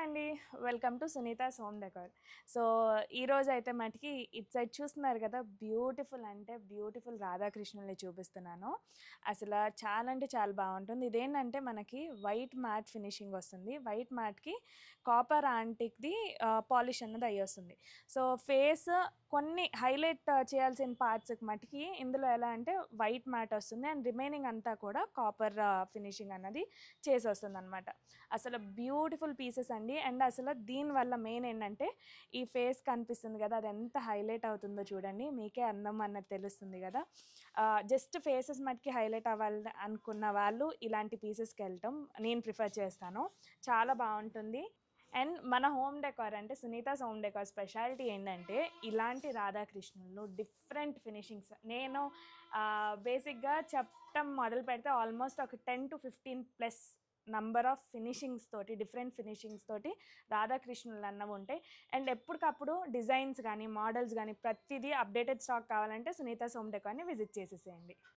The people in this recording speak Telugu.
అండి. Welcome to Sunita's home decor. So, ఈరోజు అయితే మటికి ఇటు సైడ్ చూస్తున్నారు కదా! బ్యూటిఫుల్ అంటే బ్యూటిఫుల్ రాధాకృష్ణుల్ని చూపిస్తున్నాను. అసల చాలా అంటే చాలా బావుంటుంది. ఇదేంటంటే మనకి వైట్ మ్యాట్ ఫినిషింగ్ వస్తుంది. వైట్ మ్యాట్‌కి కాపర్ యాంటిక్‌ది పాలిష్ అన్నది అయ్యొస్తుంది. సో, ఫేస్ కొన్ని హైలైట్ చేయాల్సిన పార్ట్స్‌కి మటికి ఇందులో ఎలా అంటే వైట్ మ్యాట్ వస్తుంది. అండ్ రిమైనింగ్ అంతా కూడా కాపర్ ఫినిషింగ్ అన్నది చేసొస్తుందనమాట. అసలు బ్యూటిఫుల్ పీసెస్ అండి. అండ్ అసలు దీనివల్ల మెయిన్ ఏంటంటే ఈ ఫేస్ కనిపిస్తుంది కదా, అది ఎంత హైలైట్ అవుతుందో చూడండి, మీకే అందం అన్నది తెలుస్తుంది కదా. జస్ట్ ఫేసెస్ మటుకి హైలైట్ అవ్వాలి అనుకున్న వాళ్ళు ఇలాంటి పీసెస్కి వెళ్ళటం నేను ప్రిఫర్ చేస్తాను. చాలా బాగుంటుంది. అండ్ మన హోమ్ డెకార్ అంటే సునీతాస్ హోమ్ డెకార్ స్పెషాలిటీ ఏంటంటే ఇలాంటి రాధాకృష్ణులు డిఫరెంట్ ఫినిషింగ్స్. నేను బేసిక్గా చెప్పటం మొదలు పెడితే ఆల్మోస్ట్ ఒక 10 to 15+ నంబర్ ఆఫ్ ఫినిషింగ్స్ తోటి, డిఫరెంట్ ఫినిషింగ్స్ తోటి రాధాకృష్ణులు అన్నవి ఉంటాయి. అండ్ ఎప్పటికప్పుడు డిజైన్స్ కానీ మోడల్స్ కానీ ప్రతిదీ అప్డేటెడ్ స్టాక్ కావాలంటే సునీతాస్ హోమ్ డెకార్ని విజిట్ చేసేసేయండి.